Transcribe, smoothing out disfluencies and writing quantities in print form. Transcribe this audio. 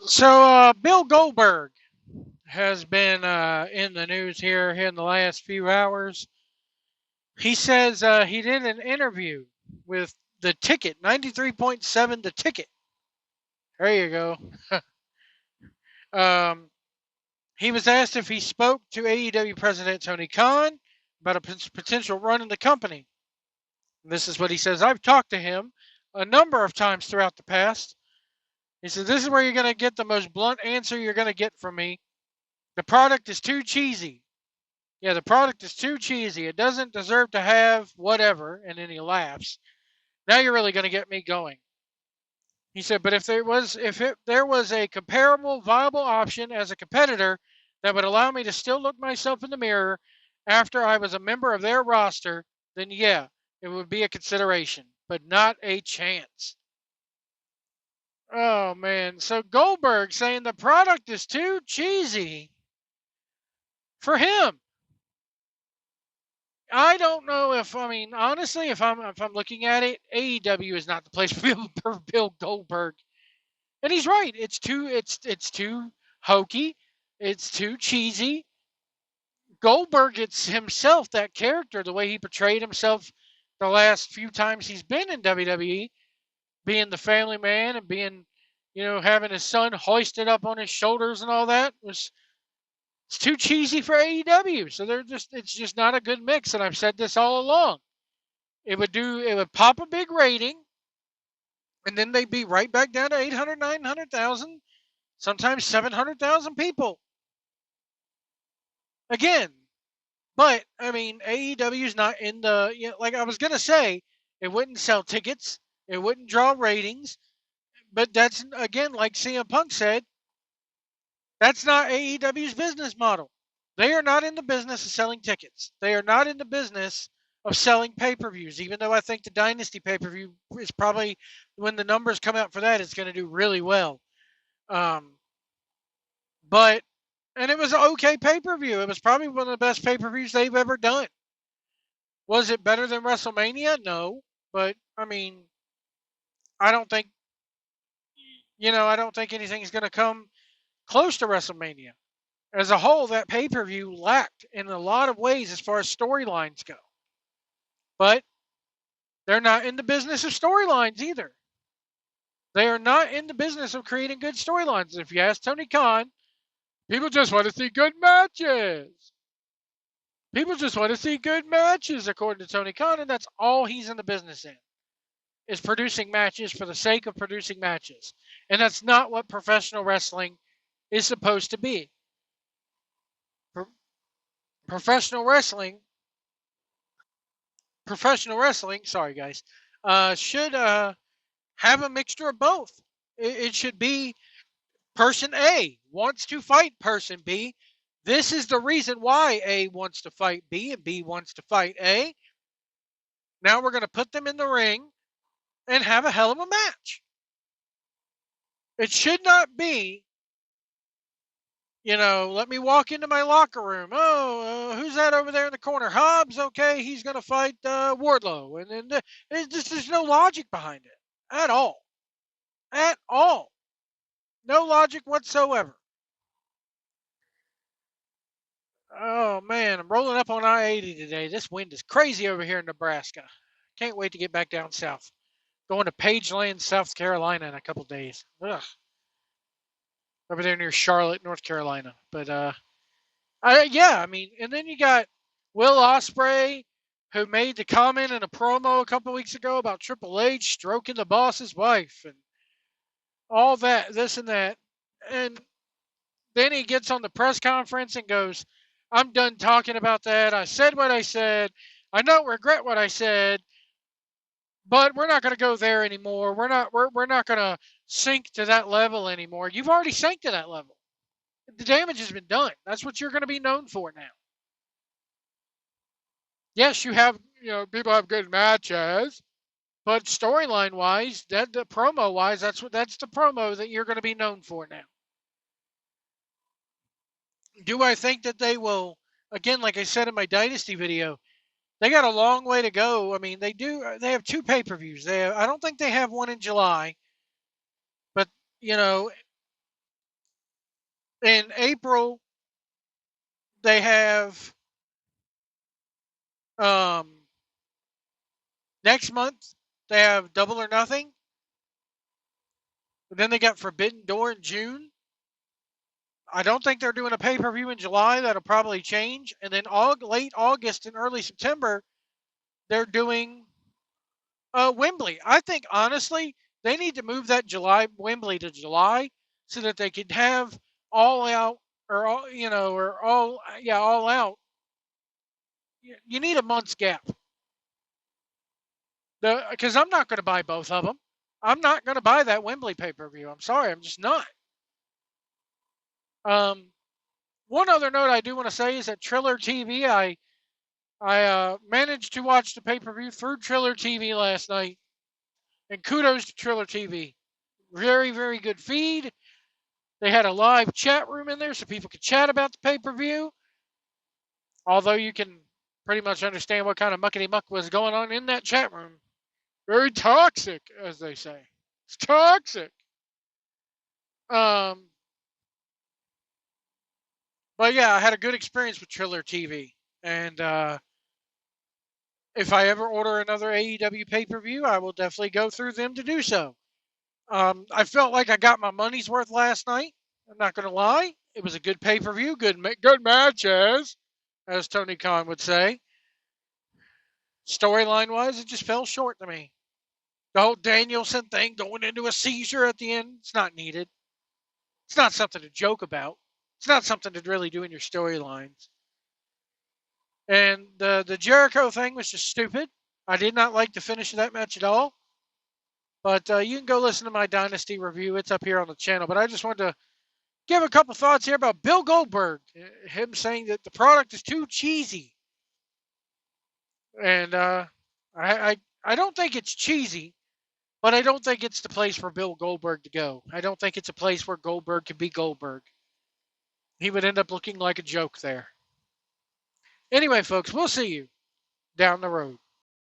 So Bill Goldberg has been in the news here in the last few hours. He says he did an interview with the Ticket, 93.7 The Ticket. There you go. um, he was asked if he spoke to AEW President Tony Khan about a potential run in the company. This is what he says. I've talked to him a number of times throughout the past. He said, this is where you're going to get the most blunt answer you're going to get from me. The product is too cheesy. Yeah, the product is too cheesy. It doesn't deserve to have whatever, and then he laughs. Now you're really going to get me going. He said, but there was a comparable, viable option as a competitor that would allow me to still look myself in the mirror after I was a member of their roster, then yeah, it would be a consideration, but not a chance. Oh man, so Goldberg saying the product is too cheesy for him. I don't know if honestly if I'm looking at it, AEW is not the place for Bill Goldberg, and he's right. It's too hokey, it's too cheesy. Goldberg, it's himself, that character, the way he portrayed himself the last few times he's been in WWE, being the family man and being, having his son hoisted up on his shoulders and all that was it's too cheesy for AEW. So it's just not a good mix, and I've said this all along. It would pop a big rating, and then they'd be right back down to 800, 900,000, sometimes 700,000 people again. But I mean, AEW is not in the, like I was gonna say, it wouldn't sell tickets, it wouldn't draw ratings, but that's again, like CM Punk said, that's not AEW's business model. They are not in the business of selling tickets. They are not in the business of selling pay-per-views. Even though I think the Dynasty pay-per-view is probably, when the numbers come out for that, it's going to do really well. Um, but and it was an okay pay-per-view. It was probably one of the best pay-per-views they've ever done. Was it better than WrestleMania? No, but I mean, I don't think I don't think anything's going to come close to WrestleMania. As a whole, that pay-per-view lacked in a lot of ways as far as storylines go. But they're not in the business of storylines either. They are not in the business of creating good storylines. If you ask Tony Khan, people just want to see good matches. People just want to see good matches, according to Tony Khan, and that's all he's in the business in, is producing matches for the sake of producing matches. And that's not what professional wrestling is supposed to be. Pro- professional wrestling, sorry guys, should have a mixture of both. It should be person A wants to fight person B. This is the reason why A wants to fight B and B wants to fight A. Now we're going to put them in the ring and have a hell of a match. It should not be, let me walk into my locker room. Oh, who's that over there in the corner? Hobbs, okay, he's going to fight Wardlow. And then there's no logic behind it at all. At all. No logic whatsoever. Oh man, I'm rolling up on I-80 today. This wind is crazy over here in Nebraska. Can't wait to get back down south. Going to Pageland, South Carolina in a couple days. Ugh. Over there near Charlotte, North Carolina. But yeah, I mean, and then you got Will Osprey, who made the comment in a promo a couple weeks ago about Triple H stroking the boss's wife and all that, this and that. And then he gets on the press conference and goes, I'm done talking about that. I said what I said. I don't regret what I said, but we're not going to go there anymore. We're not going to sink to that level anymore. You've already sank to that level. The damage has been done. That's what you're going to be known for now. Yes, people have good matches, but storyline wise, that the promo wise, that's the promo that you're going to be known for now. Do I think that they will, again, like I said in my Dynasty video, they got a long way to go. I mean, they have two pay-per-views. I don't think they have one in July, but, you know, In April, they have next month they have Double or Nothing. And then they got Forbidden Door in June. I don't think they're doing a pay-per-view in July. That'll probably change. And then late August and early September, they're doing Wembley. I think honestly, they need to move that July Wembley to July so that they could have all out or all or all out. You need a month's gap. Because I'm not going to buy both of them. I'm not going to buy that Wembley pay-per-view. I'm sorry, I'm just not. One other note I do want to say is that Triller TV, I managed to watch the pay-per-view through Triller TV last night, and kudos to Triller TV. Very, very good feed. They had a live chat room in there so people could chat about the pay-per-view. Although you can pretty much understand what kind of muckety-muck was going on in that chat room. Very toxic, as they say. It's toxic. But yeah, I had a good experience with Triller TV. And if I ever order another AEW pay-per-view, I will definitely go through them to do so. I felt like I got my money's worth last night. I'm not going to lie. It was a good pay-per-view, good matches, as Tony Khan would say. Storyline-wise, it just fell short to me. The whole Danielson thing going into a seizure at the end, it's not needed. It's not something to joke about. It's not something to really do in your storylines. And the Jericho thing was just stupid. I did not like the finish of that match at all. But you can go listen to my Dynasty review. It's up here on the channel. But I just wanted to give a couple thoughts here about Bill Goldberg. Him saying that the product is too cheesy. And I don't think it's cheesy, but I don't think it's the place for Bill Goldberg to go. I don't think it's a place where Goldberg can be Goldberg. He would end up looking like a joke there. Anyway, folks, we'll see you down the road.